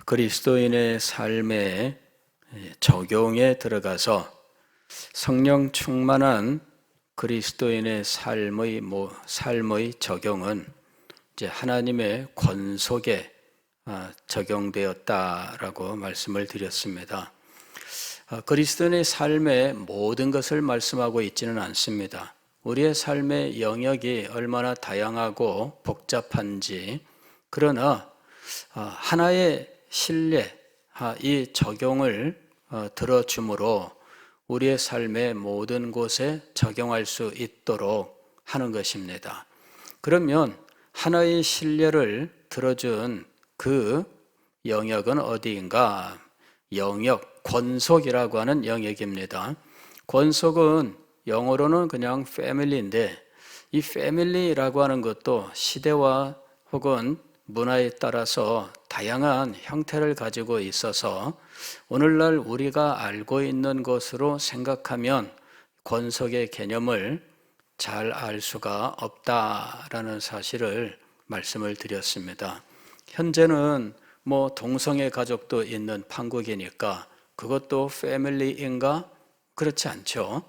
그리스도인의 삶의 적용에 들어가서 성령 충만한 그리스도인의 삶의 적용은 이제 하나님의 권속에 적용되었다라고 말씀을 드렸습니다. 그리스도인의 삶의 모든 것을 말씀하고 있지는 않습니다. 우리의 삶의 영역이 얼마나 다양하고 복잡한지, 그러나 하나의 신뢰, 이 적용을 들어줌으로 우리의 삶의 모든 곳에 적용할 수 있도록 하는 것입니다. 그러면 하나의 신뢰를 들어준 그 영역은 어디인가? 영역, 권속이라고 하는 영역입니다. 권속은 영어로는 그냥 family인데, 이 family라고 하는 것도 시대와 혹은 문화에 따라서 다양한 형태를 가지고 있어서 오늘날 우리가 알고 있는 것으로 생각하면 권속의 개념을 잘 알 수가 없다라는 사실을 말씀을 드렸습니다. 현재는 동성애 가족도 있는 판국이니까 그것도 패밀리인가? 그렇지 않죠.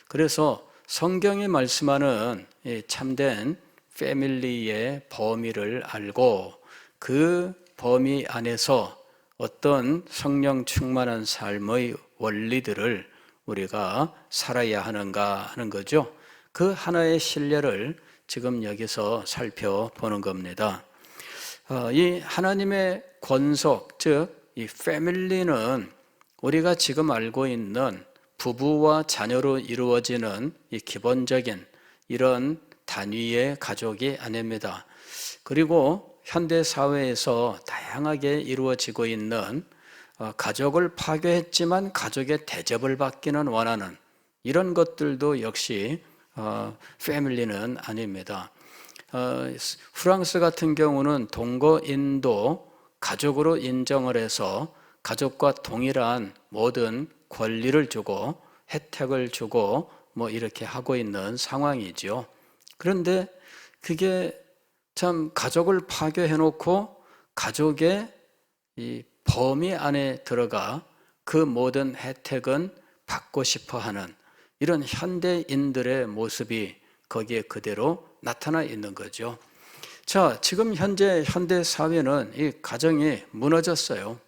그래서 성경이 말씀하는 참된 패밀리의 범위를 알고 그 범위 안에서 어떤 성령 충만한 삶의 원리들을 우리가 살아야 하는가 하는 거죠. 그 하나의 신뢰를 지금 여기서 살펴보는 겁니다. 이 하나님의 권속, 즉 이 패밀리는 우리가 지금 알고 있는 부부와 자녀로 이루어지는 이 기본적인 이런 단위의 가족이 아닙니다. 그리고 현대 사회에서 다양하게 이루어지고 있는 가족을 파괴했지만 가족의 대접을 받기는 원하는 이런 것들도 역시 패밀리는 아닙니다. 프랑스 같은 경우는 동거 인도 가족으로 인정을 해서 가족과 동일한 모든 권리를 주고 혜택을 주고 이렇게 하고 있는 상황이죠. 그런데 그게 참 가족을 파괴해 놓고 가족의 이 범위 안에 들어가 그 모든 혜택은 받고 싶어 하는 이런 현대인들의 모습이 거기에 그대로 나타나 있는 거죠. 자, 지금 현재 현대 사회는 이 가정이 무너졌어요.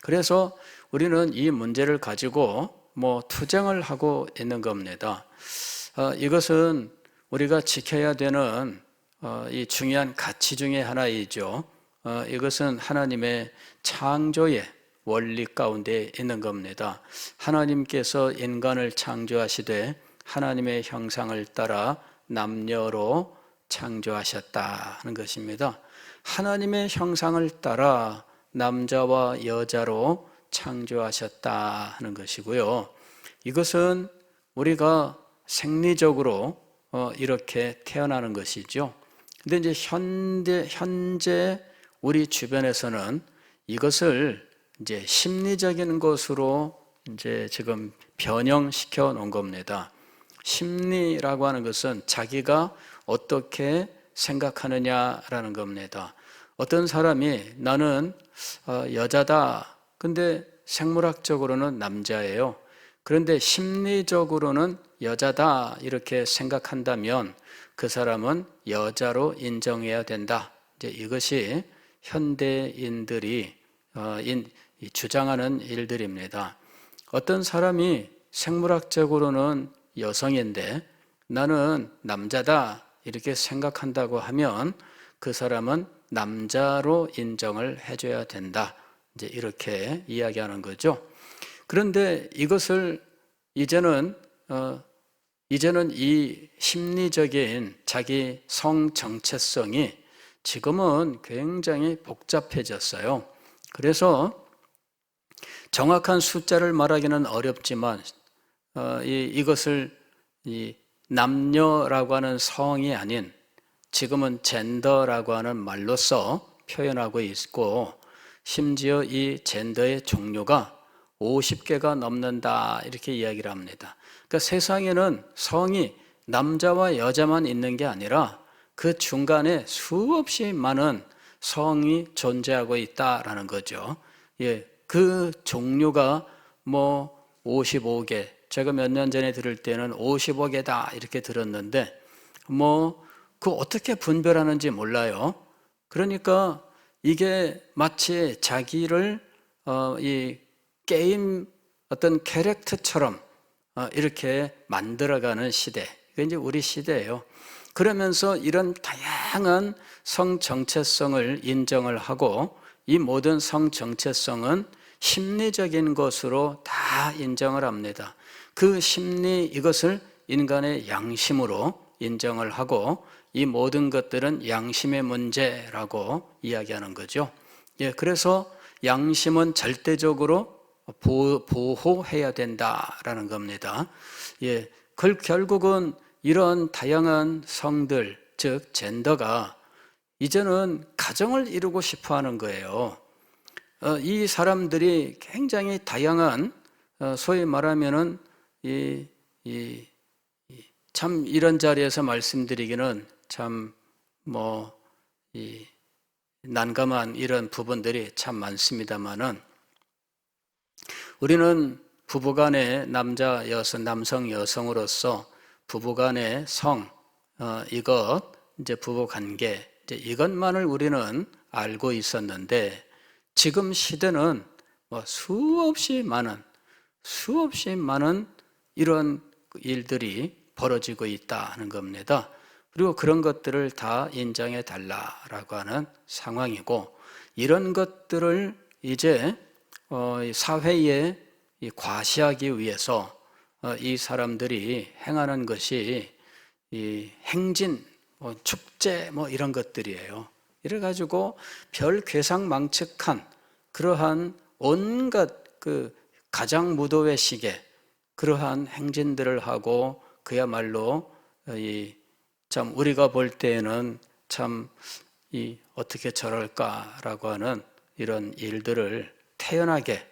그래서 우리는 이 문제를 가지고 투쟁을 하고 있는 겁니다. 이것은 우리가 지켜야 되는 이 중요한 가치 중에 하나이죠. 이것은 하나님의 창조의 원리 가운데 있는 겁니다. 하나님께서 인간을 창조하시되 하나님의 형상을 따라 남녀로 창조하셨다는 것입니다. 하나님의 형상을 따라 남자와 여자로 창조하셨다 하는 것이고요. 이것은 우리가 생리적으로 이렇게 태어나는 것이죠. 근데 이제 현재 우리 주변에서는 이것을 이제 심리적인 것으로 이제 지금 변형시켜 놓은 겁니다. 심리라고 하는 것은 자기가 어떻게 생각하느냐라는 겁니다. 어떤 사람이 나는 여자다. 근데 생물학적으로는 남자예요. 그런데 심리적으로는 여자다 이렇게 생각한다면 그 사람은 여자로 인정해야 된다. 이제 이것이 현대인들이 주장하는 일들입니다. 어떤 사람이 생물학적으로는 여성인데 나는 남자다 이렇게 생각한다고 하면 그 사람은 남자로 인정을 해줘야 된다. 이제 이렇게 이야기하는 거죠. 그런데 이것을 이제는 이 심리적인 자기 성 정체성이 지금은 굉장히 복잡해졌어요. 그래서 정확한 숫자를 말하기는 어렵지만 이것을 이 남녀라고 하는 성이 아닌 지금은 젠더라고 하는 말로써 표현하고 있고 심지어 이 젠더의 종류가 50개가 넘는다 이렇게 이야기를 합니다. 그러니까 세상에는 성이 남자와 여자만 있는 게 아니라 그 중간에 수없이 많은 성이 존재하고 있다라는 거죠. 예, 그 종류가 뭐 55개, 제가 몇 년 전에 들을 때는 55개다 이렇게 들었는데 뭐 그 어떻게 분별하는지 몰라요. 그러니까 이게 마치 자기를 이 게임 어떤 캐릭터처럼 이렇게 만들어가는 시대. 이게 이제 우리 시대예요. 그러면서 이런 다양한 성 정체성을 인정을 하고 이 모든 성 정체성은 심리적인 것으로 다 인정을 합니다. 그 심리 이것을 인간의 양심으로 인정을 하고 이 모든 것들은 양심의 문제라고 이야기하는 거죠. 예, 그래서 양심은 절대적으로 보호해야 된다라는 겁니다. 예, 결국은 이런 다양한 성들, 즉 젠더가 이제는 가정을 이루고 싶어 하는 거예요. 이 사람들이 굉장히 다양한 소위 말하면은 참 이런 자리에서 말씀드리기는 참 난감한 이런 부분들이 참 많습니다만은 우리는 부부간의 남자 여성, 남성 여성으로서 부부간의 성 이것 이제 부부 관계 이제 이것만을 우리는 알고 있었는데 지금 시대는 수없이 많은 이런 일들이 벌어지고 있다는 겁니다. 그리고 그런 것들을 다 인정해 달라라고 하는 상황이고 이런 것들을 이제 사회에 과시하기 위해서 이 사람들이 행하는 것이 이 행진, 축제 이런 것들이에요. 이래 가지고 별 괴상망측한 그러한 온갖 그 가장 무도회식의 그러한 행진들을 하고 그야말로 참 우리가 볼 때에는 참 어떻게 저럴까라고 하는 이런 일들을 태연하게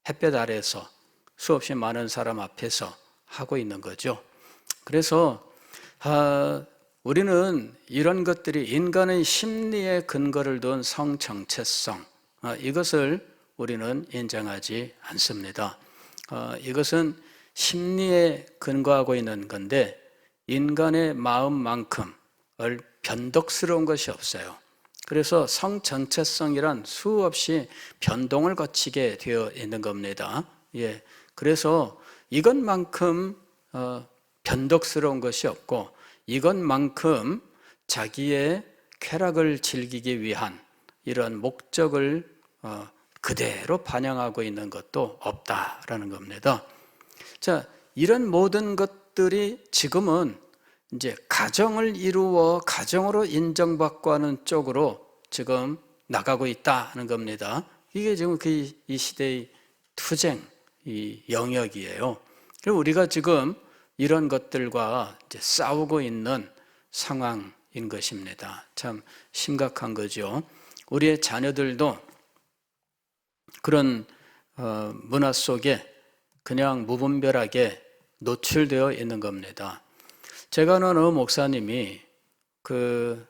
햇볕 아래에서 수없이 많은 사람 앞에서 하고 있는 거죠. 그래서 우리는 이런 것들이 인간의 심리에 근거를 둔 성정체성 이것을 우리는 인정하지 않습니다. 이것은 심리에 근거하고 있는 건데 인간의 마음만큼 변덕스러운 것이 없어요. 그래서 성전체성이란 수없이 변동을 거치게 되어 있는 겁니다. 예, 그래서 이것만큼 변덕스러운 것이 없고 이것만큼 자기의 쾌락을 즐기기 위한 이런 목적을 그대로 반영하고 있는 것도 없다라는 겁니다. 자, 이런 모든 것들이 지금은 이제 가정을 이루어 가정으로 인정받고 하는 쪽으로 지금 나가고 있다는 겁니다. 이게 지금 이 시대의 투쟁, 이 영역이에요. 그리고 우리가 지금 이런 것들과 이제 싸우고 있는 상황인 것입니다. 참 심각한 거죠. 우리의 자녀들도 그런 문화 속에 그냥 무분별하게 노출되어 있는 겁니다. 제가 아는 어느 목사님이 그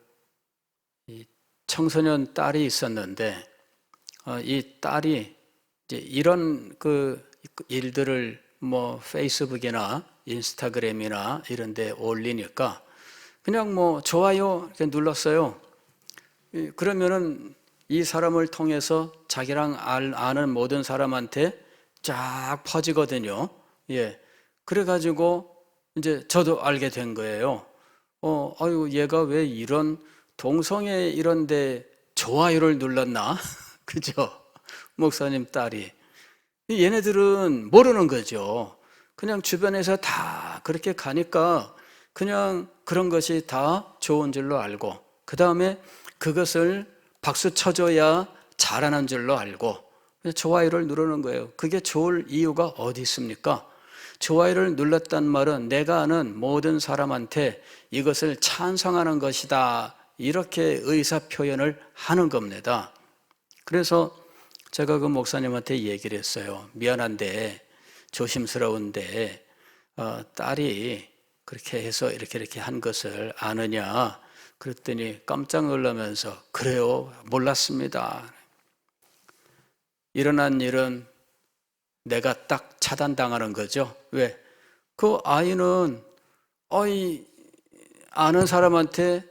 청소년 딸이 있었는데 이 딸이 이제 이런 그 일들을 페이스북이나 인스타그램이나 이런 데 올리니까 그냥 좋아요 이렇게 눌렀어요. 그러면은 이 사람을 통해서 자기랑 아는 모든 사람한테 쫙 퍼지거든요. 예. 그래가지고 이제 저도 알게 된 거예요. 아유, 얘가 왜 이런 동성애 이런데 좋아요를 눌렀나? 그죠? 목사님 딸이. 얘네들은 모르는 거죠. 그냥 주변에서 다 그렇게 가니까 그냥 그런 것이 다 좋은 줄로 알고, 그 다음에 그것을 박수 쳐줘야 잘하는 줄로 알고, 좋아요를 누르는 거예요. 그게 좋을 이유가 어디 있습니까? 좋아요를 눌렀단 말은 내가 아는 모든 사람한테 이것을 찬성하는 것이다, 이렇게 의사표현을 하는 겁니다. 그래서 제가 그 목사님한테 얘기를 했어요. 미안한데, 조심스러운데 딸이 그렇게 해서 이렇게 한 것을 아느냐? 그랬더니 깜짝 놀라면서 그래요, 몰랐습니다. 일어난 일은 내가 딱 차단당하는 거죠. 왜? 그 아이는 아는 사람한테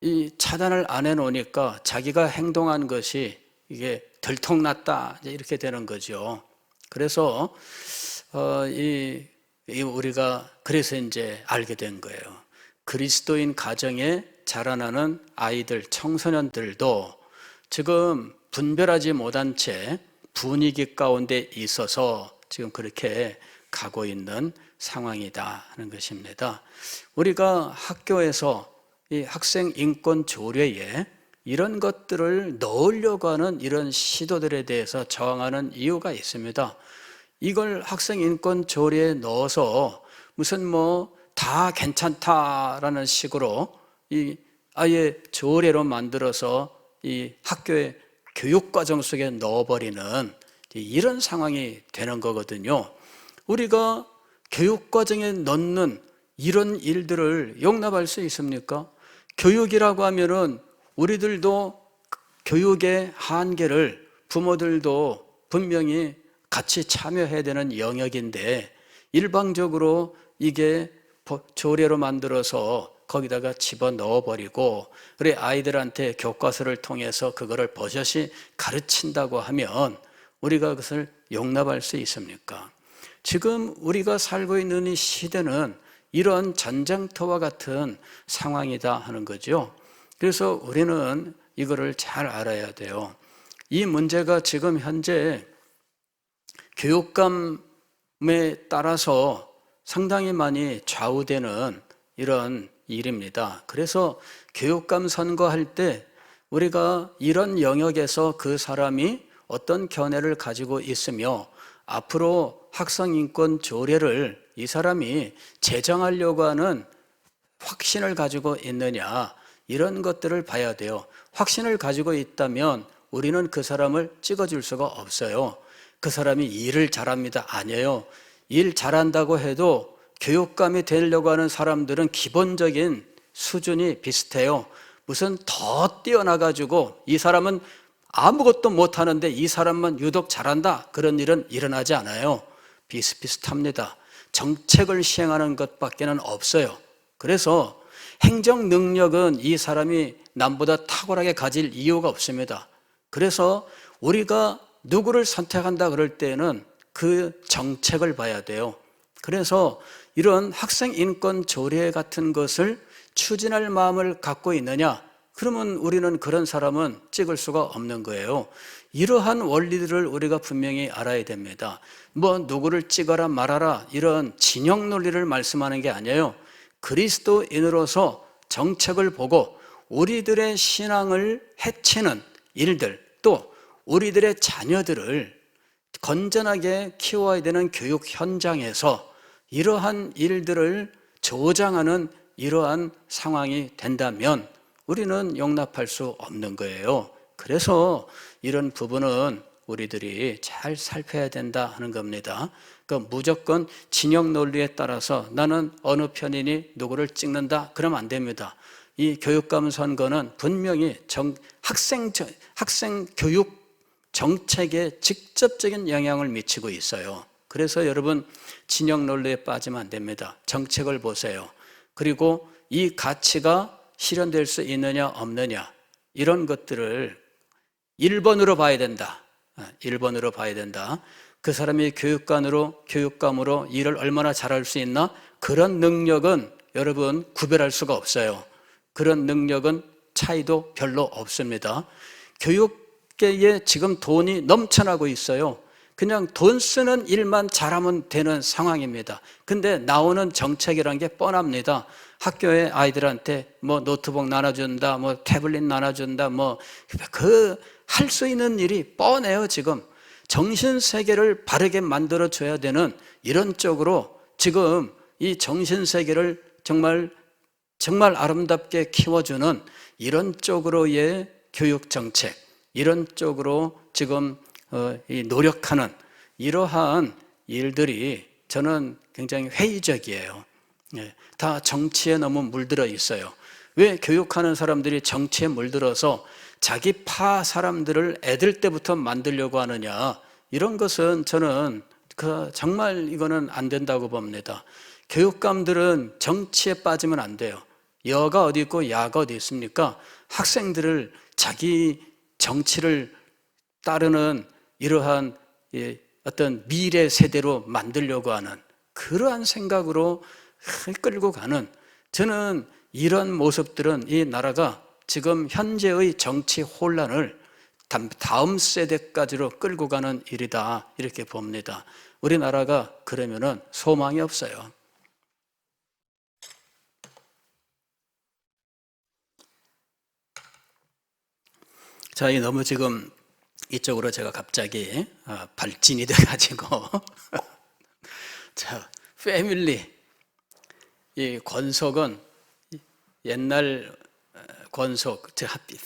이 차단을 안 해놓으니까 자기가 행동한 것이 이게 들통났다 이렇게 되는 거죠. 그래서 우리가 그래서 이제 알게 된 거예요. 그리스도인 가정에 자라나는 아이들, 청소년들도 지금 분별하지 못한 채 분위기 가운데 있어서 지금 그렇게 가고 있는 상황이다 하는 것입니다. 우리가 학교에서 이 학생 인권 조례에 이런 것들을 넣으려고 하는 이런 시도들에 대해서 저항하는 이유가 있습니다. 이걸 학생 인권 조례에 넣어서 무슨 다 괜찮다라는 식으로 아예 조례로 만들어서 이 학교의 교육과정 속에 넣어버리는 이런 상황이 되는 거거든요. 우리가 교육과정에 넣는 이런 일들을 용납할 수 있습니까? 교육이라고 하면은 우리들도 교육의 한계를 부모들도 분명히 같이 참여해야 되는 영역인데 일방적으로 이게 조례로 만들어서 거기다가 집어넣어버리고 그래 아이들한테 교과서를 통해서 그거를 버젓이 가르친다고 하면 우리가 그것을 용납할 수 있습니까? 지금 우리가 살고 있는 이 시대는 이런 전쟁터와 같은 상황이다 하는 거죠. 그래서 우리는 이거를 잘 알아야 돼요. 이 문제가 지금 현재 교육감에 따라서 상당히 많이 좌우되는 이런 일입니다. 그래서 교육감 선거할 때 우리가 이런 영역에서 그 사람이 어떤 견해를 가지고 있으며 앞으로 학생인권 조례를 이 사람이 제정하려고 하는 확신을 가지고 있느냐 이런 것들을 봐야 돼요. 확신을 가지고 있다면 우리는 그 사람을 찍어줄 수가 없어요. 그 사람이 일을 잘합니다. 아니에요. 일 잘한다고 해도 교육감이 되려고 하는 사람들은 기본적인 수준이 비슷해요. 무슨 더 뛰어나가지고 이 사람은 아무것도 못하는데 이 사람만 유독 잘한다 그런 일은 일어나지 않아요. 비슷비슷합니다. 정책을 시행하는 것밖에는 없어요. 그래서 행정 능력은 이 사람이 남보다 탁월하게 가질 이유가 없습니다. 그래서 우리가 누구를 선택한다 그럴 때는 그 정책을 봐야 돼요. 그래서 이런 학생 인권 조례 같은 것을 추진할 마음을 갖고 있느냐? 그러면 우리는 그런 사람은 찍을 수가 없는 거예요. 이러한 원리들을 우리가 분명히 알아야 됩니다. 누구를 찍어라 말아라 이런 진영 논리를 말씀하는 게 아니에요. 그리스도인으로서 정책을 보고 우리들의 신앙을 해치는 일들 또 우리들의 자녀들을 건전하게 키워야 되는 교육 현장에서 이러한 일들을 조장하는 이러한 상황이 된다면 우리는 용납할 수 없는 거예요. 그래서 이런 부분은 우리들이 잘 살펴야 된다 하는 겁니다. 그러니까 무조건 진영 논리에 따라서 나는 어느 편이니 누구를 찍는다 그러면 안 됩니다. 이 교육감 선거는 분명히 학생 교육 정책에 직접적인 영향을 미치고 있어요. 그래서 여러분 진영 논리에 빠지면 안 됩니다. 정책을 보세요. 그리고 이 가치가 실현될 수 있느냐 없느냐 이런 것들을 1번으로 봐야 된다. 1번으로 봐야 된다. 그 사람이 교육감으로 일을 얼마나 잘할 수 있나? 그런 능력은 여러분 구별할 수가 없어요. 그런 능력은 차이도 별로 없습니다. 교육계에 지금 돈이 넘쳐나고 있어요. 그냥 돈 쓰는 일만 잘하면 되는 상황입니다. 근데 나오는 정책이라는 게 뻔합니다. 학교에 아이들한테 노트북 나눠준다, 태블릿 나눠준다, 할 수 있는 일이 뻔해요, 지금. 정신세계를 바르게 만들어줘야 되는 이런 쪽으로 지금 이 정신세계를 정말 아름답게 키워주는 이런 쪽으로의 교육정책, 이런 쪽으로 지금 노력하는 이러한 일들이 저는 굉장히 회의적이에요. 다 정치에 너무 물들어 있어요. 왜 교육하는 사람들이 정치에 물들어서 자기 파 사람들을 애들 때부터 만들려고 하느냐. 이런 것은 저는 정말 이거는 안 된다고 봅니다. 교육감들은 정치에 빠지면 안 돼요. 여가 어디 있고 야가 어디 있습니까? 학생들을 자기 정치를 따르는 이러한 어떤 미래 세대로 만들려고 하는 그러한 생각으로 끌고 가는, 저는 이런 모습들은 이 나라가 지금 현재의 정치 혼란을 다음 세대까지로 끌고 가는 일이다, 이렇게 봅니다. 우리나라가 그러면은 소망이 없어요. 자, 너무 지금 이쪽으로 제가 갑자기 발진이 돼가지고 자, 패밀리, 이 권속은 옛날 권속,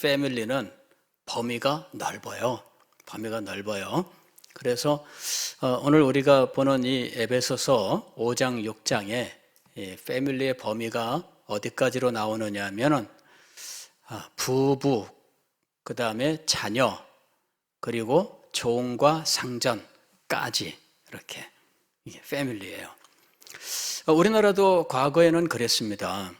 패밀리는 범위가 넓어요. 범위가 넓어요. 그래서 오늘 우리가 보는 이 에베소서 5장, 6장에 이 패밀리의 범위가 어디까지로 나오느냐 하면은 부부, 그 다음에 자녀, 그리고 종과 상전까지, 이렇게 이게 패밀리예요. 우리나라도 과거에는 그랬습니다.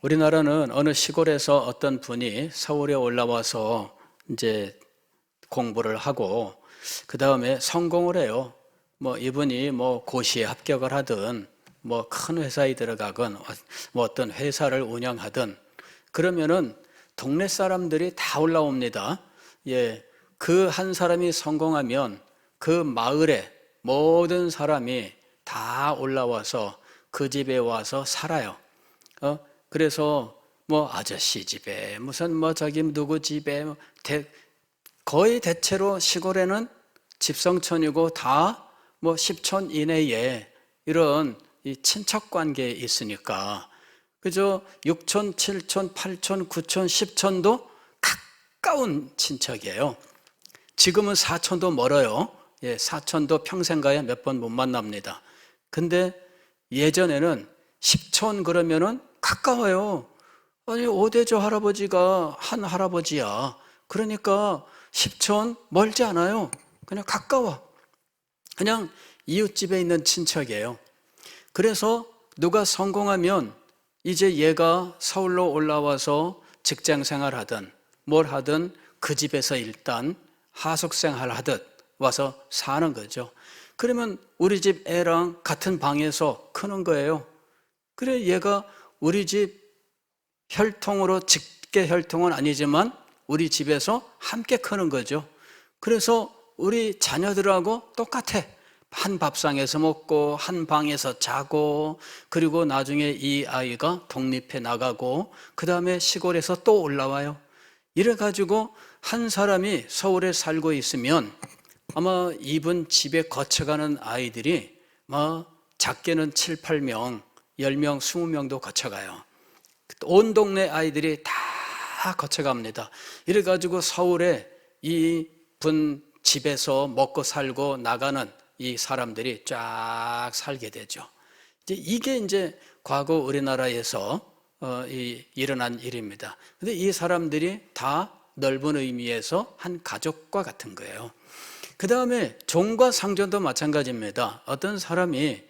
우리나라는 어느 시골에서 어떤 분이 서울에 올라와서 이제 공부를 하고 그 다음에 성공을 해요. 뭐 이분이 뭐 고시에 합격을 하든 뭐 큰 회사에 들어가건 뭐 어떤 회사를 운영하든 그러면은 동네 사람들이 다 올라옵니다. 예, 그 한 사람이 성공하면 그 마을에 모든 사람이 다 올라와서 그 집에 와서 살아요. 그래서 뭐 아저씨 집에 무슨 뭐 저기 누구 집에 거의 대체로 시골에는 집성촌이고 다 뭐 10촌 이내에 이런 이 친척 관계에 있으니까 그저 6촌, 7촌, 8촌, 9촌, 10촌도 가까운 친척이에요. 지금은 4촌도 멀어요. 예, 4촌도 평생 가야 몇 번 못 만납니다. 근데 예전에는 10촌 그러면은 가까워요. 아니, 오대조 할아버지가 한 할아버지야. 그러니까 10촌 멀지 않아요. 그냥 가까워. 그냥 이웃집에 있는 친척이에요. 그래서 누가 성공하면 이제 얘가 서울로 올라와서 직장 생활하든 뭘 하든 그 집에서 일단 하숙 생활하듯 와서 사는 거죠. 그러면 우리 집 애랑 같은 방에서 크는 거예요. 그래, 얘가 우리 집 혈통으로 직계 혈통은 아니지만 우리 집에서 함께 크는 거죠. 그래서 우리 자녀들하고 똑같아. 한 밥상에서 먹고 한 방에서 자고 그리고 나중에 이 아이가 독립해 나가고 그 다음에 시골에서 또 올라와요. 이래가지고 한 사람이 서울에 살고 있으면 아마 이분 집에 거쳐가는 아이들이 작게는 7, 8명, 10명, 20명도 거쳐가요. 온 동네 아이들이 다 거쳐갑니다. 이래가지고 서울에 이분 집에서 먹고 살고 나가는 이 사람들이 쫙 살게 되죠. 이게 이제 과거 우리나라에서 일어난 일입니다. 근데 이 사람들이 다 넓은 의미에서 한 가족과 같은 거예요. 그 다음에 종과 상전도 마찬가지입니다. 어떤 사람이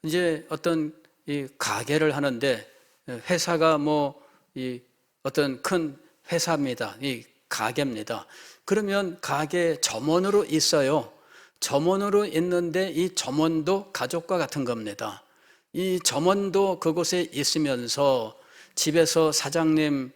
이제 어떤 이 가게를 하는데 회사가 어떤 큰 회사입니다. 이 가게입니다. 그러면 가게 점원으로 있어요. 점원으로 있는데 이 점원도 가족과 같은 겁니다. 이 점원도 그곳에 있으면서 집에서 사장님,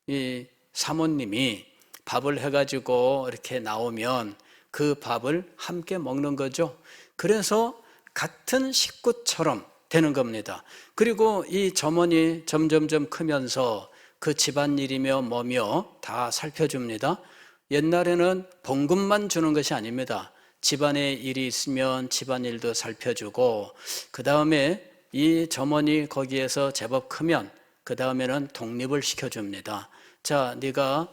이 사모님이 밥을 해가지고 이렇게 나오면 그 밥을 함께 먹는 거죠. 그래서 같은 식구처럼 되는 겁니다. 그리고 이 점원이 점점점 크면서 그 집안일이며 뭐며 다 살펴줍니다. 옛날에는 봉급만 주는 것이 아닙니다. 집안에 일이 있으면 집안일도 살펴주고 그 다음에 이 점원이 거기에서 제법 크면 그 다음에는 독립을 시켜줍니다. 자, 네가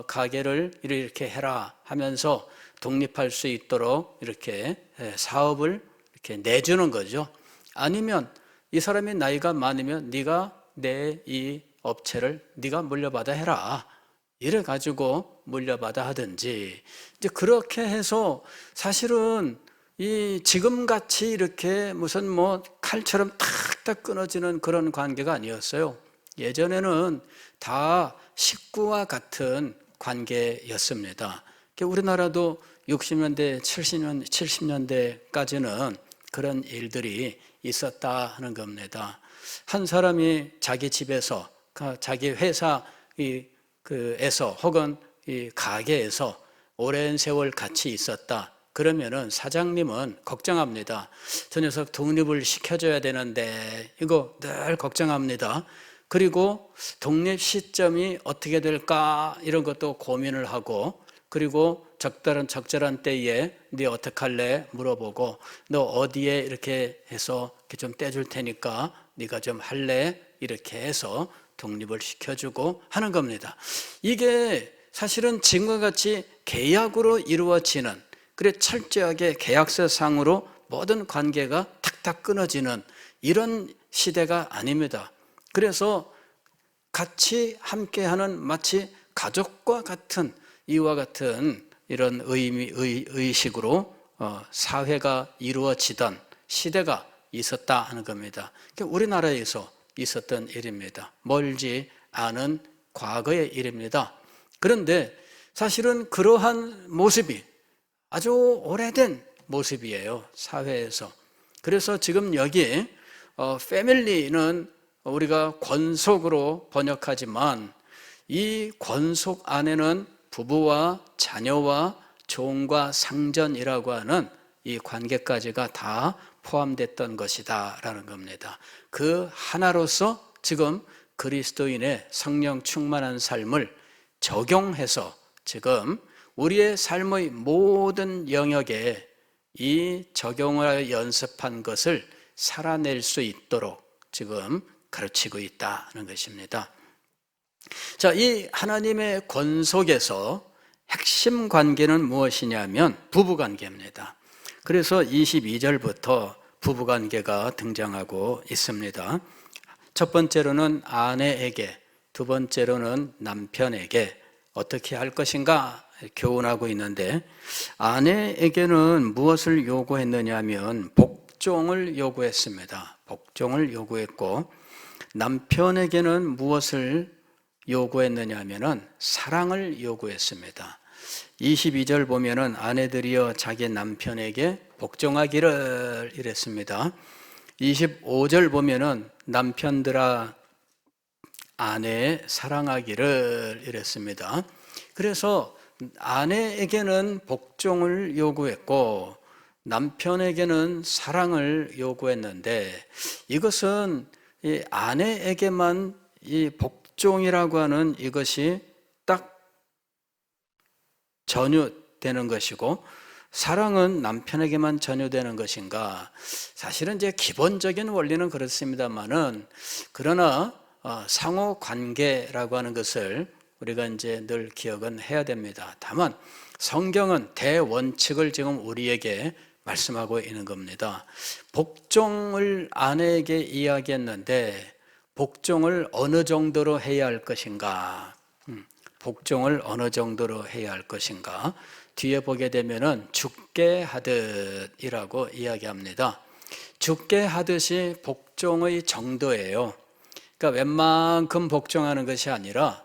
가게를 이렇게 해라 하면서 독립할 수 있도록 이렇게 사업을 이렇게 내주는 거죠. 아니면 이 사람이 나이가 많으면 네가 내 이 업체를 네가 물려받아 해라. 이래 가지고 물려받아 하든지, 이제 그렇게 해서 사실은 이 지금같이 이렇게 무슨 뭐 칼처럼 탁탁 끊어지는 그런 관계가 아니었어요. 예전에는 다 식구와 같은 관계였습니다. 우리나라도 60년대, 70년대까지는 그런 일들이 있었다 하는 겁니다. 한 사람이 자기 집에서, 자기 회사 에서 혹은 이 가게에서 오랜 세월 같이 있었다. 그러면은 사장님은 걱정합니다. 저 녀석 독립을 시켜줘야 되는데 이거 늘 걱정합니다. 그리고 독립 시점이 어떻게 될까 이런 것도 고민을 하고, 그리고 적절한 때에 네 어떡할래 물어보고, 너 어디에 이렇게 해서 좀 떼줄 테니까 네가 좀 할래 이렇게 해서 독립을 시켜주고 하는 겁니다. 이게 사실은 지금과 같이 계약으로 이루어지는, 그래 철저하게 계약서상으로 모든 관계가 탁탁 끊어지는 이런 시대가 아닙니다. 그래서 같이 함께하는 마치 가족과 같은, 이와 같은 이런 의식으로 사회가 이루어지던 시대가 있었다 하는 겁니다. 우리나라에서 있었던 일입니다. 멀지 않은 과거의 일입니다. 그런데 사실은 그러한 모습이 아주 오래된 모습이에요, 사회에서. 그래서 지금 여기 패밀리는 우리가 권속으로 번역하지만 이 권속 안에는 부부와 자녀와 종과 상전이라고 하는 이 관계까지가 다 포함됐던 것이다 라는 겁니다. 그 하나로서 지금 그리스도인의 성령 충만한 삶을 적용해서 지금 우리의 삶의 모든 영역에 이 적용을 연습한 것을 살아낼 수 있도록 지금 가르치고 있다는 것입니다. 자, 이 하나님의 권속에서 핵심 관계는 무엇이냐면 부부관계입니다. 그래서 22절부터 부부관계가 등장하고 있습니다. 첫 번째로는 아내에게, 두 번째로는 남편에게 어떻게 할 것인가 교훈하고 있는데, 아내에게는 무엇을 요구했느냐 하면 복종을 요구했습니다. 복종을 요구했고, 남편에게는 무엇을 요구했느냐 하면 사랑을 요구했습니다. 22절 보면은 아내들이여 자기 남편에게 복종하기를 이랬습니다. 25절 보면은 남편들아 아내 사랑하기를 이랬습니다. 그래서 아내에게는 복종을 요구했고 남편에게는 사랑을 요구했는데, 이것은 이 아내에게만 이 복종이라고 하는 이것이 딱 전유되는 것이고 사랑은 남편에게만 전유되는 것인가? 사실은 이제 기본적인 원리는 그렇습니다만은, 그러나 상호 관계라고 하는 것을 우리가 이제 늘 기억은 해야 됩니다. 다만 성경은 대원칙을 지금 우리에게 말씀하고 있는 겁니다. 복종을 아내에게 이야기했는데 복종을 어느 정도로 해야 할 것인가? 복종을 어느 정도로 해야 할 것인가? 뒤에 보게 되면은 죽게 하듯이라고 이야기합니다. 죽게 하듯이 복종의 정도예요. 그러니까 웬만큼 복종하는 것이 아니라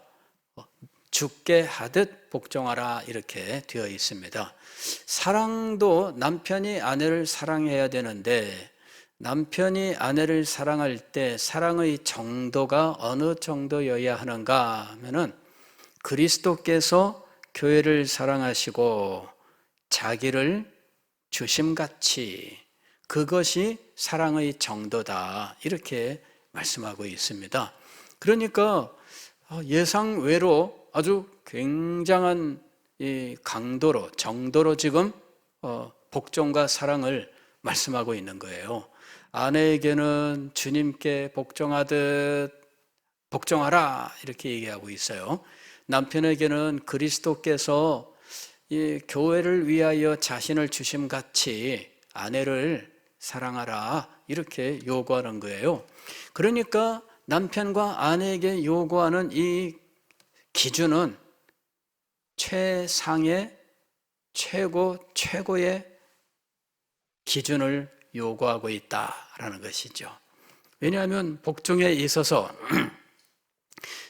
죽게 하듯 복종하라 이렇게 되어 있습니다. 사랑도 남편이 아내를 사랑해야 되는데, 남편이 아내를 사랑할 때 사랑의 정도가 어느 정도여야 하는가 하면은, 그리스도께서 교회를 사랑하시고 자기를 주심같이, 그것이 사랑의 정도다 이렇게 말씀하고 있습니다. 그러니까 예상외로 아주 굉장한 이 강도로, 정도로 지금 복종과 사랑을 말씀하고 있는 거예요. 아내에게는 주님께 복종하듯 복종하라 이렇게 얘기하고 있어요. 남편에게는 그리스도께서 이 교회를 위하여 자신을 주심같이 아내를 사랑하라 이렇게 요구하는 거예요. 그러니까 남편과 아내에게 요구하는 이 기준은 최상의 최고의 기준을 요구하고 있다라는 것이죠. 왜냐하면 복종에 있어서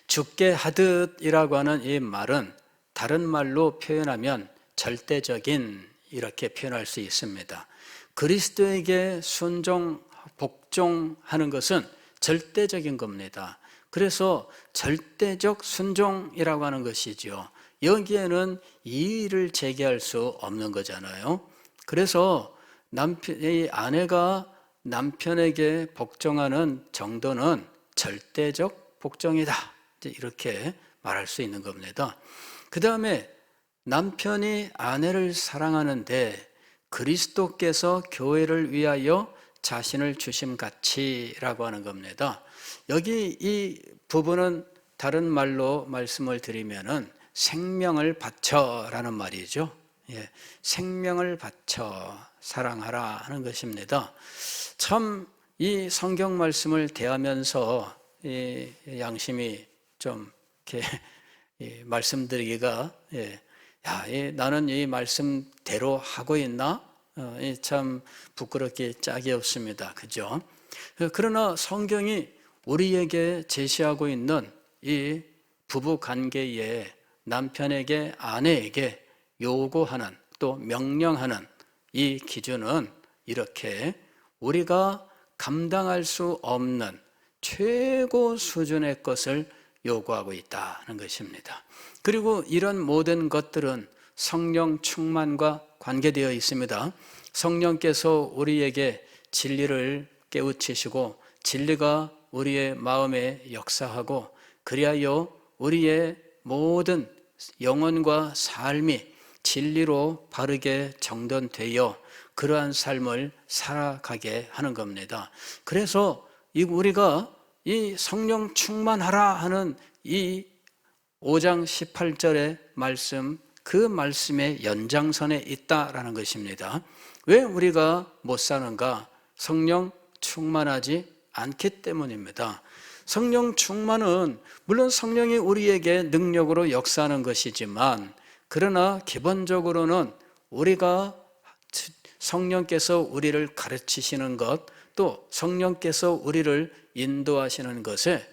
죽게 하듯이라고 하는 이 말은 다른 말로 표현하면 절대적인 이렇게 표현할 수 있습니다. 그리스도에게 순종, 복종하는 것은 절대적인 겁니다. 그래서 절대적 순종이라고 하는 것이죠. 여기에는 이의를 제기할 수 없는 거잖아요. 그래서 이 아내가 남편에게 복종하는 정도는 절대적 복종이다. 이렇게 말할 수 있는 겁니다. 그 다음에 남편이 아내를 사랑하는데 그리스도께서 교회를 위하여 자신을 주심같이라고 하는 겁니다. 여기 이 부분은 다른 말로 말씀을 드리면은 생명을 바쳐라는 말이죠. 예, 생명을 바쳐 사랑하라 하는 것입니다. 참 이 성경 말씀을 대하면서 이 양심이 좀 이렇게 말씀드리기가 나는 이 말씀대로 하고 있나? 참 부끄럽게 짝이 없습니다. 그죠? 그러나 성경이 우리에게 제시하고 있는 이 부부 관계에 남편에게 아내에게 요구하는 또 명령하는 이 기준은 이렇게 우리가 감당할 수 없는 최고 수준의 것을 요구하고 있다는 것입니다. 그리고 이런 모든 것들은 성령 충만과 관계되어 있습니다. 성령께서 우리에게 진리를 깨우치시고 진리가 우리의 마음에 역사하고 그리하여 우리의 모든 영혼과 삶이 진리로 바르게 정돈되어 그러한 삶을 살아가게 하는 겁니다. 그래서 우리가 이 성령 충만하라 하는 이 5장 18절의 말씀, 그 말씀의 연장선에 있다라는 것입니다. 왜 우리가 못 사는가? 성령 충만하지 않기 때문입니다. 성령 충만은 물론 성령이 우리에게 능력으로 역사하는 것이지만 그러나 기본적으로는 우리가 성령께서 우리를 가르치시는 것, 또 성령께서 우리를 인도하시는 것에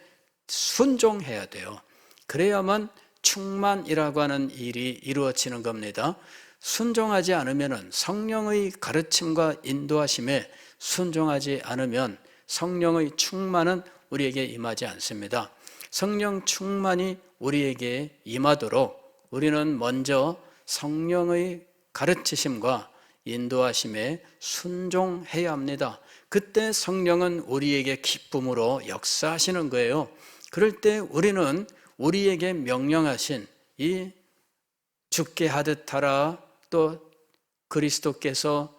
순종해야 돼요. 그래야만 충만이라고 하는 일이 이루어지는 겁니다. 순종하지 않으면 성령의 가르침과 인도하심에 순종하지 않으면 성령의 충만은 우리에게 임하지 않습니다. 성령 충만이 우리에게 임하도록 우리는 먼저 성령의 가르치심과 인도하심에 순종해야 합니다. 그때 성령은 우리에게 기쁨으로 역사하시는 거예요. 그럴 때 우리는 우리에게 명령하신 이 죽게 하듯 하라, 또 그리스도께서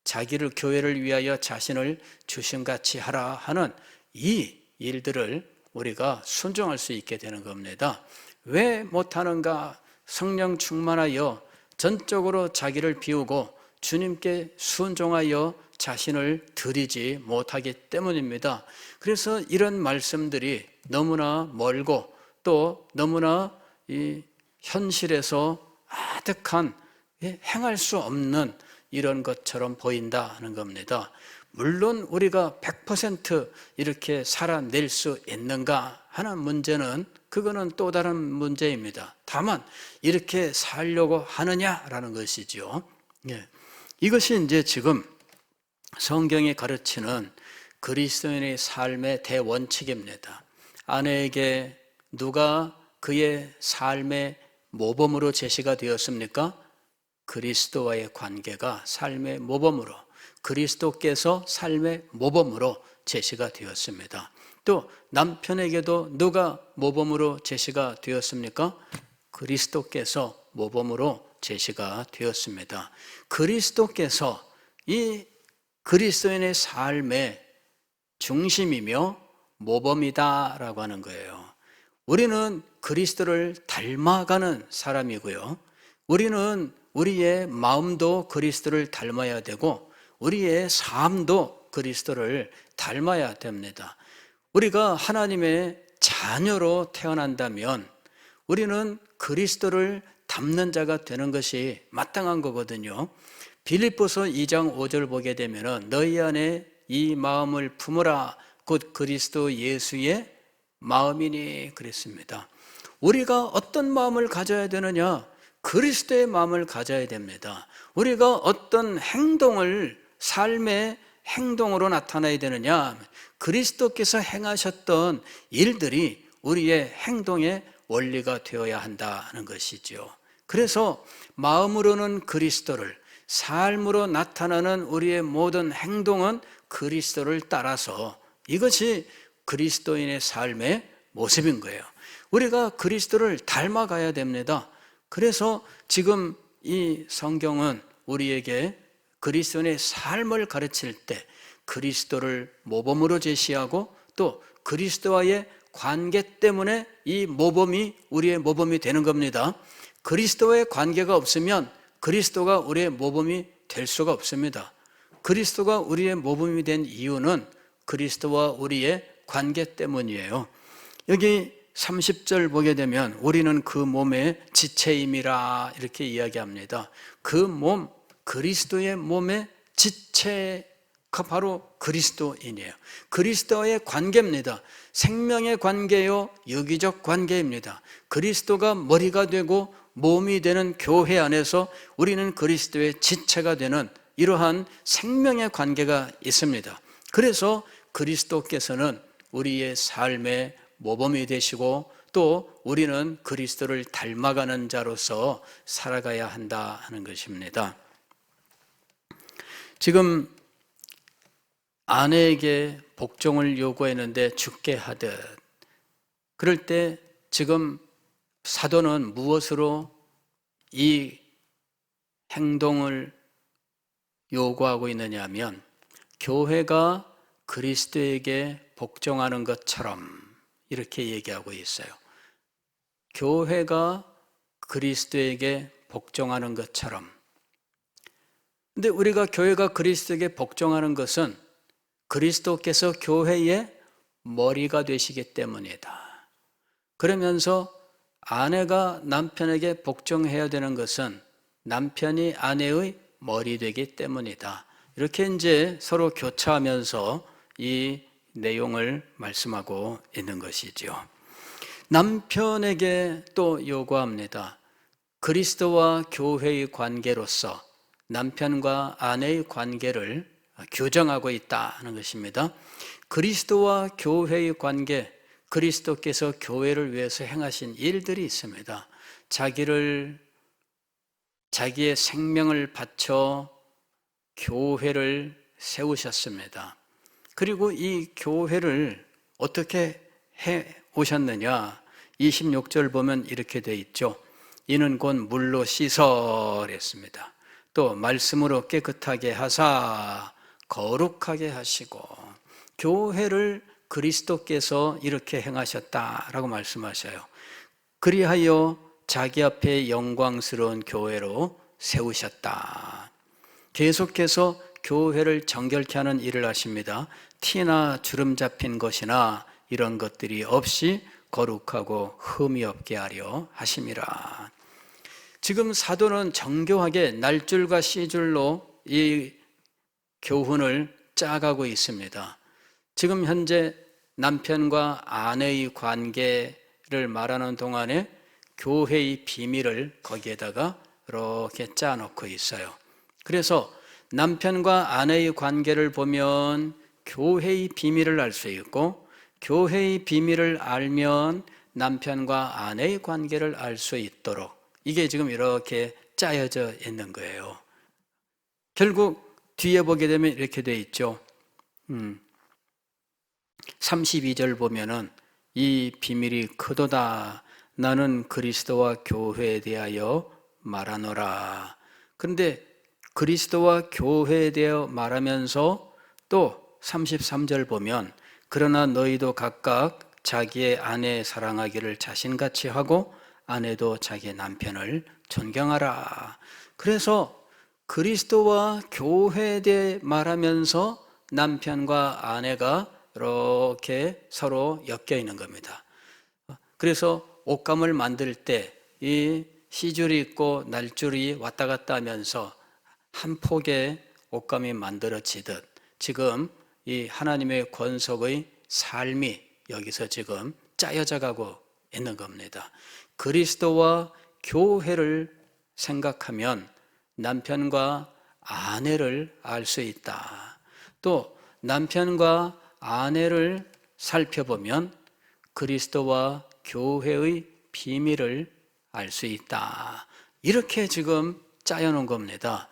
자기를 교회를 위하여 자신을 주심같이 하라 하는 이 일들을 우리가 순종할 수 있게 되는 겁니다. 왜 못하는가? 성령 충만하여 전적으로 자기를 비우고 주님께 순종하여 자신을 드리지 못하기 때문입니다. 그래서 이런 말씀들이 너무나 멀고 또 너무나 이 현실에서 아득한 행할 수 없는 이런 것처럼 보인다는 겁니다. 물론 우리가 100% 이렇게 살아낼 수 있는가 하는 문제는 그거는 또 다른 문제입니다. 다만 이렇게 살려고 하느냐라는 것이죠. 이것이 이제 지금 성경이 가르치는 그리스도인의 삶의 대원칙입니다. 아내에게 누가 그의 삶의 모범으로 제시가 되었습니까? 그리스도와의 관계가 삶의 모범으로, 그리스도께서 삶의 모범으로 제시가 되었습니다. 또 남편에게도 누가 모범으로 제시가 되었습니까? 그리스도께서 모범으로 제시가 되었습니다. 그리스도께서 이 그리스도인의 삶의 중심이며 모범이다라고 하는 거예요. 우리는 그리스도를 닮아가는 사람이고요. 우리는 우리의 마음도 그리스도를 닮아야 되고 우리의 삶도 그리스도를 닮아야 됩니다. 우리가 하나님의 자녀로 태어난다면 우리는 그리스도를 닮는 자가 되는 것이 마땅한 거거든요. 빌립보서 2장 5절 보게 되면 너희 안에 이 마음을 품으라 곧 그리스도 예수의 마음이니 그랬습니다. 우리가 어떤 마음을 가져야 되느냐? 그리스도의 마음을 가져야 됩니다. 우리가 어떤 행동을 삶의 행동으로 나타나야 되느냐? 그리스도께서 행하셨던 일들이 우리의 행동의 원리가 되어야 한다는 것이죠. 그래서 마음으로는 그리스도를, 삶으로 나타나는 우리의 모든 행동은 그리스도를 따라서 이것이 그리스도인의 삶의 모습인 거예요. 우리가 그리스도를 닮아가야 됩니다. 그래서 지금 이 성경은 우리에게 그리스도인의 삶을 가르칠 때 그리스도를 모범으로 제시하고 또 그리스도와의 관계 때문에 이 모범이 우리의 모범이 되는 겁니다. 그리스도와의 관계가 없으면 그리스도가 우리의 모범이 될 수가 없습니다. 그리스도가 우리의 모범이 된 이유는 그리스도와 우리의 관계 때문이에요. 여기 30절 보게 되면 우리는 그 몸의 지체임이라 이렇게 이야기합니다. 그 몸, 그리스도의 몸의 지체가 바로 그리스도인이에요. 그리스도와의 관계입니다. 생명의 관계요, 유기적 관계입니다. 그리스도가 머리가 되고 몸이 되는 교회 안에서 우리는 그리스도의 지체가 되는 이러한 생명의 관계가 있습니다. 그래서 그리스도께서는 우리의 삶의 모범이 되시고 또 우리는 그리스도를 닮아가는 자로서 살아가야 한다 하는 것입니다. 지금 아내에게 복종을 요구했는데 죽게 하듯, 그럴 때 지금 사도는 무엇으로 이 행동을 요구하고 있느냐 하면 교회가 그리스도에게 복종하는 것처럼 이렇게 얘기하고 있어요. 교회가 그리스도에게 복종하는 것처럼. 근데 우리가 교회가 그리스도에게 복종하는 것은 그리스도께서 교회의 머리가 되시기 때문이다. 그러면서 아내가 남편에게 복종해야 되는 것은 남편이 아내의 머리 되기 때문이다. 이렇게 이제 서로 교차하면서 이 내용을 말씀하고 있는 것이죠. 남편에게 또 요구합니다. 그리스도와 교회의 관계로서 남편과 아내의 관계를 규정하고 있다는 것입니다. 그리스도와 교회의 관계, 그리스도께서 교회를 위해서 행하신 일들이 있습니다. 자기의 생명을 바쳐 교회를 세우셨습니다. 그리고 이 교회를 어떻게 해 오셨느냐? 26절 보면 이렇게 돼 있죠. 이는 곧 물로 씻어냈습니다. 또 말씀으로 깨끗하게 하사 거룩하게 하시고, 교회를 그리스도께서 이렇게 행하셨다라고 말씀하셔요. 그리하여 자기 앞에 영광스러운 교회로 세우셨다. 계속해서 교회를 정결케 하는 일을 하십니다. 티나 주름 잡힌 것이나 이런 것들이 없이 거룩하고 흠이 없게 하려 하심이라. 지금 사도는 정교하게 날줄과 시줄로 이 교훈을 짜가고 있습니다. 지금 현재 남편과 아내의 관계를 말하는 동안에 교회의 비밀을 거기에다가 이렇게 짜놓고 있어요. 그래서 남편과 아내의 관계를 보면 교회의 비밀을 알 수 있고, 교회의 비밀을 알면 남편과 아내의 관계를 알 수 있도록 이게 지금 이렇게 짜여져 있는 거예요. 결국 뒤에 보게 되면 이렇게 돼 있죠. 32절 보면은 이 비밀이 크도다. 나는 그리스도와 교회에 대하여 말하노라. 그런데 그리스도와 교회에 대하여 말하면서 또 33절 보면 그러나 너희도 각각 자기의 아내 사랑하기를 자신같이 하고 아내도 자기 남편을 존경하라. 그래서 그리스도와 교회에 대해 말하면서 남편과 아내가 이렇게 서로 엮여 있는 겁니다. 그래서 옷감을 만들 때 이 시줄이 있고 날줄이 왔다 갔다 하면서 한 폭의 옷감이 만들어지듯 지금 이 하나님의 권속의 삶이 여기서 지금 짜여져 가고 있는 겁니다. 그리스도와 교회를 생각하면 남편과 아내를 알 수 있다. 또 남편과 아내를 살펴보면 그리스도와 교회의 비밀을 알 수 있다. 이렇게 지금 짜여놓은 겁니다.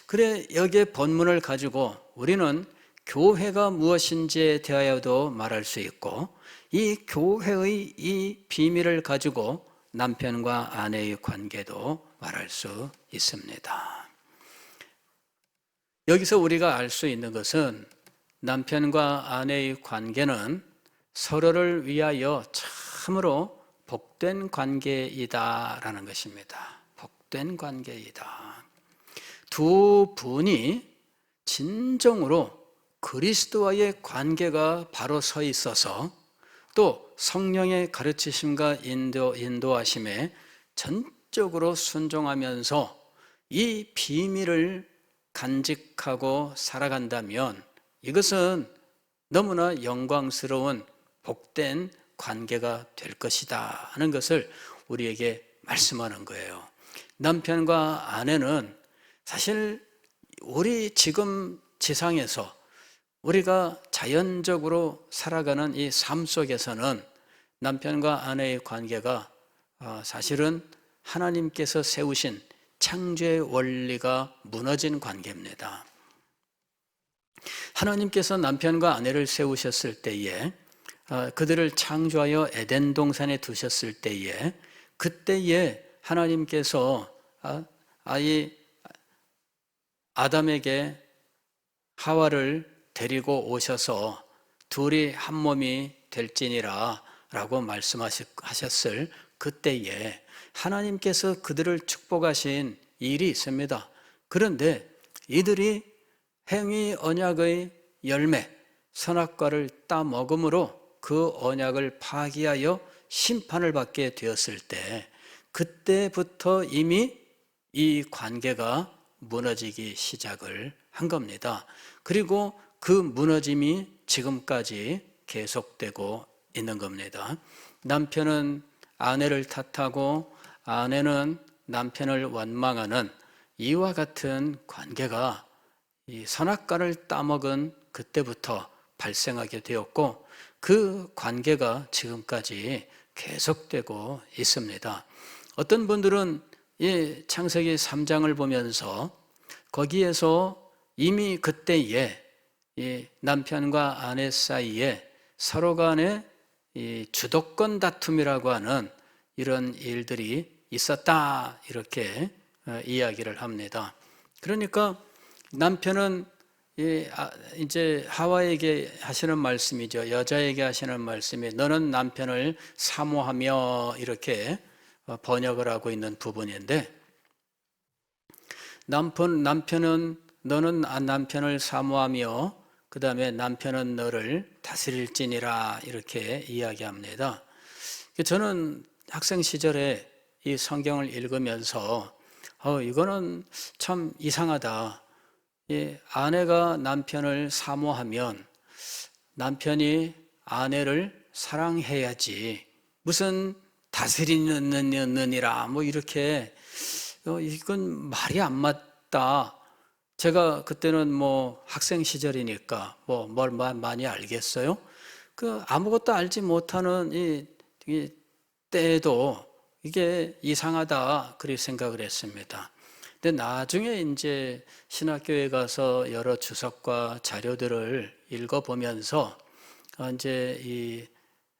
그래 여기에 본문을 가지고 우리는 교회가 무엇인지에 대하여도 말할 수 있고 이 교회의 이 비밀을 가지고 남편과 아내의 관계도 말할 수 있습니다. 여기서 우리가 알 수 있는 것은 남편과 아내의 관계는 서로를 위하여 참으로 복된 관계이다라는 것입니다. 복된 관계이다. 두 분이 진정으로 그리스도와의 관계가 바로 서 있어서 또 성령의 가르치심과 인도하심에 전적으로 순종하면서 이 비밀을 간직하고 살아간다면 이것은 너무나 영광스러운 복된 관계가 될 것이다 하는 것을 우리에게 말씀하는 거예요. 남편과 아내는 사실 우리 지금 지상에서 우리가 자연적으로 살아가는 이 삶 속에서는 남편과 아내의 관계가 사실은 하나님께서 세우신 창조의 원리가 무너진 관계입니다. 하나님께서 남편과 아내를 세우셨을 때에 그들을 창조하여 에덴 동산에 두셨을 때에 그때에 하나님께서 아담에게 하와를 데리고 오셔서 둘이 한 몸이 될지니라 라고 말씀하셨을 그때에 하나님께서 그들을 축복하신 일이 있습니다. 그런데 이들이 행위 언약의 열매 선악과를 따먹음으로 그 언약을 파기하여 심판을 받게 되었을 때 그때부터 이미 이 관계가 무너지기 시작을 한 겁니다. 그리고 그 무너짐이 지금까지 계속되고 있는 겁니다. 남편은 아내를 탓하고 아내는 남편을 원망하는 이와 같은 관계가 이 선악과를 따먹은 그때부터 발생하게 되었고 그 관계가 지금까지 계속되고 있습니다. 어떤 분들은 이 창세기 3장을 보면서 거기에서 이미 그때에 이 남편과 아내 사이에 서로 간에 이 주도권 다툼이라고 하는 이런 일들이 있었다 이렇게 이야기를 합니다. 그러니까 남편은 이제 하와에게 하시는 말씀이죠. 여자에게 하시는 말씀이 너는 남편을 사모하며 이렇게 번역을 하고 있는 부분인데 남편은 너는 남편을 사모하며 그 다음에 남편은 너를 다스릴지니라 이렇게 이야기합니다. 저는 학생 시절에 이 성경을 읽으면서 이거는 참 이상하다. 아내가 남편을 사모하면 남편이 아내를 사랑해야지 무슨 다스리느니라 뭐 이렇게 이건 말이 안 맞다. 제가 그때는 뭐 학생 시절이니까 뭐 뭘 많이 알겠어요. 그 아무것도 알지 못하는 이 때에도 이게 이상하다 그렇게 생각을 했습니다. 근데 나중에 이제 신학교에 가서 여러 주석과 자료들을 읽어보면서 이제 이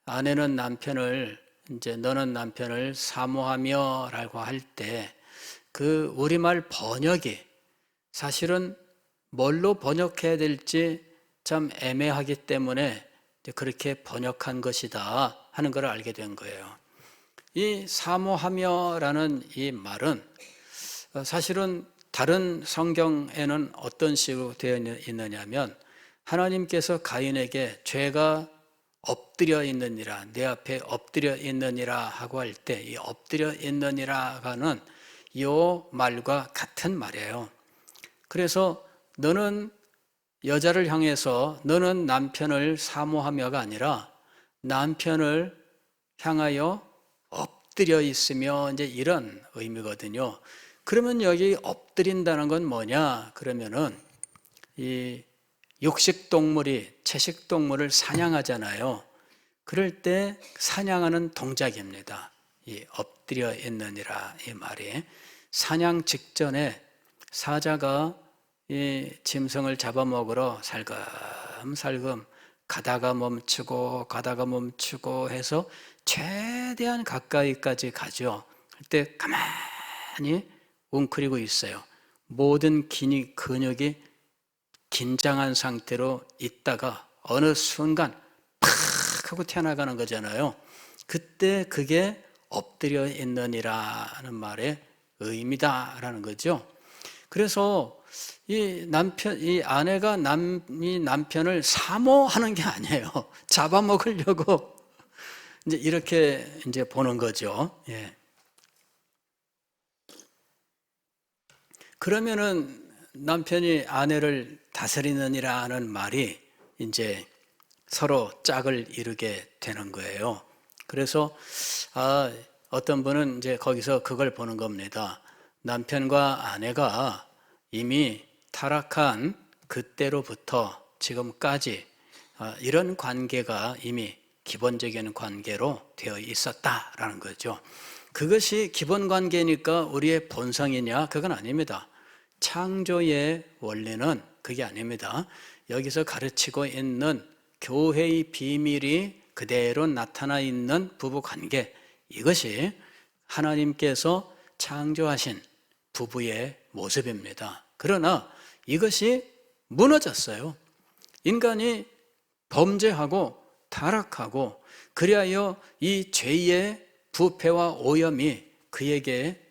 아내는 남편을 이제 너는 남편을 사모하며라고 할 때 그 우리말 번역이 사실은 뭘로 번역해야 될지 참 애매하기 때문에 그렇게 번역한 것이다 하는 걸 알게 된 거예요. 이 사모하며라는 이 말은 사실은 다른 성경에는 어떤 식으로 되어 있느냐면 하나님께서 가인에게 죄가 엎드려 있느니라, 내 앞에 엎드려 있느니라 하고 할 때 이 엎드려 있느니라가는 이 말과 같은 말이에요. 그래서 너는 여자를 향해서 너는 남편을 사모하며가 아니라 남편을 향하여 엎드려 있으며 이제 이런 의미거든요. 그러면 여기 엎드린다는 건 뭐냐? 그러면은 이 육식동물이 채식동물을 사냥하잖아요. 그럴 때 사냥하는 동작입니다. 이 엎드려 있느니라 이 말이 사냥 직전에 사자가 이 짐승을 잡아먹으러 살금살금 가다가 멈추고 해서 최대한 가까이까지 가죠. 그때 가만히 웅크리고 있어요. 모든 근육이 긴장한 상태로 있다가 어느 순간 팍 하고 튀어나가는 거잖아요. 그때 그게 엎드려 있느니라는 말의 의미다라는 거죠. 그래서 이 아내가 이 남편을 사모하는 게 아니에요. 잡아먹으려고 이제 이렇게 이제 보는 거죠. 예. 그러면은 남편이 아내를 다스리느니라는 말이 이제 서로 짝을 이루게 되는 거예요. 그래서 어떤 분은 이제 거기서 그걸 보는 겁니다. 남편과 아내가 이미 타락한 그때로부터 지금까지 이런 관계가 이미 기본적인 관계로 되어 있었다라는 거죠. 그것이 기본 관계니까 우리의 본성이냐? 그건 아닙니다. 창조의 원리는 그게 아닙니다. 여기서 가르치고 있는 교회의 비밀이 그대로 나타나 있는 부부관계, 이것이 하나님께서 창조하신 부부의 모습입니다. 그러나 이것이 무너졌어요. 인간이 범죄하고 타락하고 그리하여 이 죄의 부패와 오염이 그에게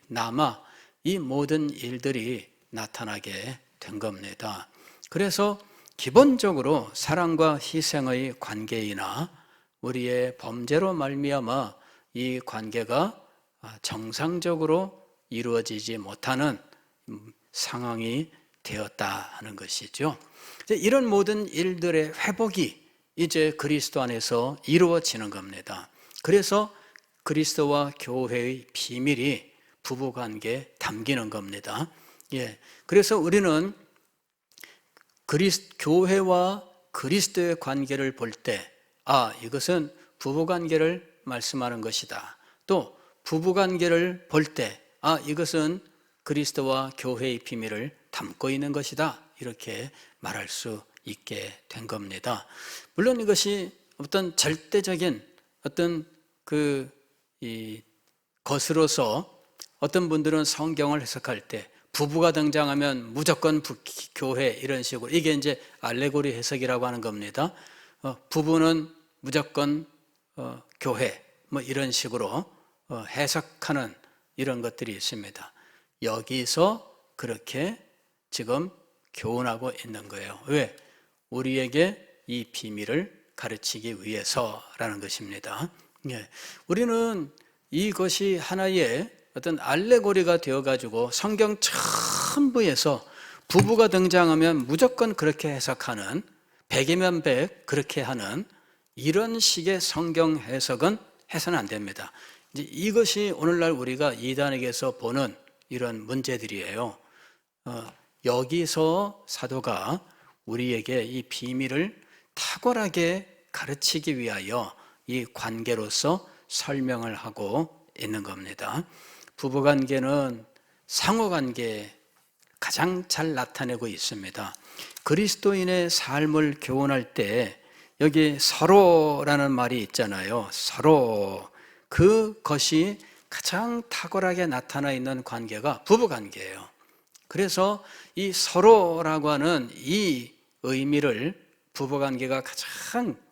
남아 이 모든 일들이 나타나게 된 겁니다. 그래서 기본적으로 사랑과 희생의 관계이나 우리의 범죄로 말미암아 이 관계가 정상적으로 이루어지지 못하는 상황이 되었다는 것이죠. 이런 모든 일들의 회복이 이제 그리스도 안에서 이루어지는 겁니다. 그래서 그리스도와 교회의 비밀이 부부관계에 담기는 겁니다. 예, 그래서 우리는 교회와 그리스도의 관계를 볼 때, 이것은 부부관계를 말씀하는 것이다. 또 부부관계를 볼 때, 이것은 그리스도와 교회의 비밀을 담고 있는 것이다. 이렇게 말할 수 있게 된 겁니다. 물론 이것이 어떤 절대적인 어떤 것으로서 어떤 분들은 성경을 해석할 때 부부가 등장하면 무조건 교회 이런 식으로 이게 이제 알레고리 해석이라고 하는 겁니다. 부부는 무조건 교회 뭐 이런 식으로 해석하는 이런 것들이 있습니다. 여기서 그렇게 지금 교훈하고 있는 거예요. 왜? 우리에게 이 비밀을 가르치기 위해서라는 것입니다. 예. 우리는 이것이 하나의 어떤 알레고리가 되어가지고 성경 전부에서 부부가 등장하면 무조건 그렇게 해석하는 100이면 100 그렇게 하는 이런 식의 성경 해석은 해서는 안 됩니다. 이제 이것이 오늘날 우리가 이단에게서 보는 이런 문제들이에요. 여기서 사도가 우리에게 이 비밀을 탁월하게 가르치기 위하여 이 관계로서 설명을 하고 있는 겁니다. 부부관계는 상호관계에 가장 잘 나타내고 있습니다. 그리스도인의 삶을 교훈할 때 여기 서로라는 말이 있잖아요. 서로. 그것이 가장 탁월하게 나타나 있는 관계가 부부관계예요. 그래서 이 서로라고 하는 이 의미를 부부관계가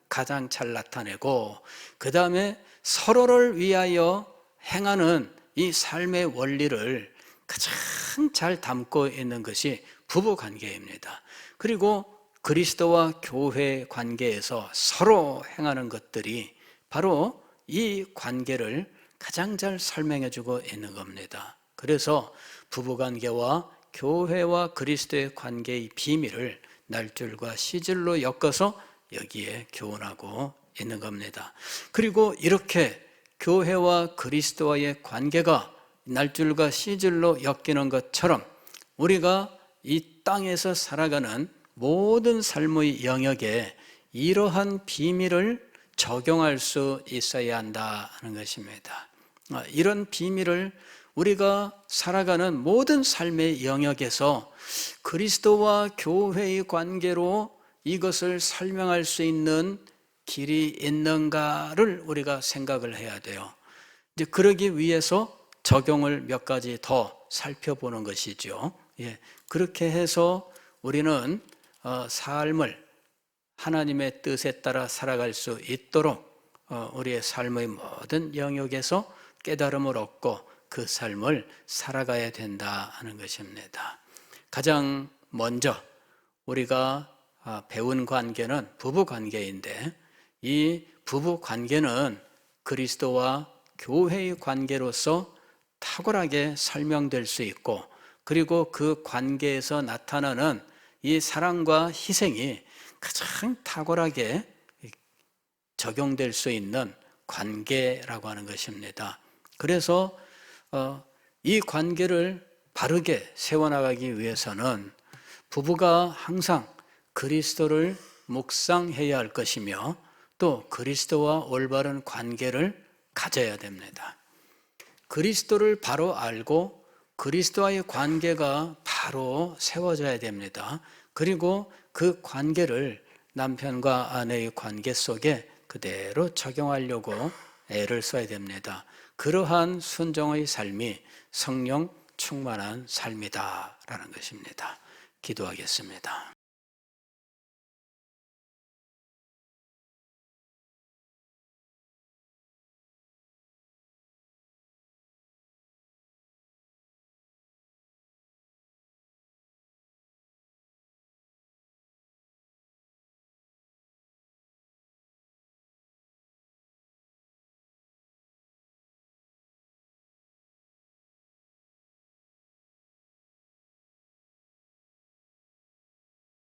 가장 잘 나타내고 그 다음에 서로를 위하여 행하는 이 삶의 원리를 가장 잘 담고 있는 것이 부부관계입니다. 그리고 그리스도와 교회 관계에서 서로 행하는 것들이 바로 이 관계를 가장 잘 설명해 주고 있는 겁니다. 그래서 부부관계와 교회와 그리스도의 관계의 비밀을 날줄과 시절로 엮어서 여기에 교훈하고 있는 겁니다. 그리고 이렇게 교회와 그리스도와의 관계가 날줄과 시절로 엮이는 것처럼 우리가 이 땅에서 살아가는 모든 삶의 영역에 이러한 비밀을 적용할 수 있어야 한다는 것입니다. 이런 비밀을 우리가 살아가는 모든 삶의 영역에서 그리스도와 교회의 관계로 이것을 설명할 수 있는 길이 있는가를 우리가 생각을 해야 돼요. 이제 그러기 위해서 적용을 몇 가지 더 살펴보는 것이죠. 그렇게 해서 우리는 삶을 하나님의 뜻에 따라 살아갈 수 있도록 우리의 삶의 모든 영역에서 깨달음을 얻고 그 삶을 살아가야 된다 하는 것입니다. 가장 먼저 우리가 배운 관계는 부부 관계인데, 이 부부 관계는 그리스도와 교회의 관계로서 탁월하게 설명될 수 있고, 그리고 그 관계에서 나타나는 이 사랑과 희생이 가장 탁월하게 적용될 수 있는 관계라고 하는 것입니다. 그래서 이 관계를 바르게 세워나가기 위해서는 부부가 항상 그리스도를 묵상해야 할 것이며, 또 그리스도와 올바른 관계를 가져야 됩니다. 그리스도를 바로 알고 그리스도와의 관계가 바로 세워져야 됩니다. 그리고 그 관계를 남편과 아내의 관계 속에 그대로 적용하려고 애를 써야 됩니다. 그러한 순종의 삶이 성령 충만한 삶이다라는 것입니다. 기도하겠습니다.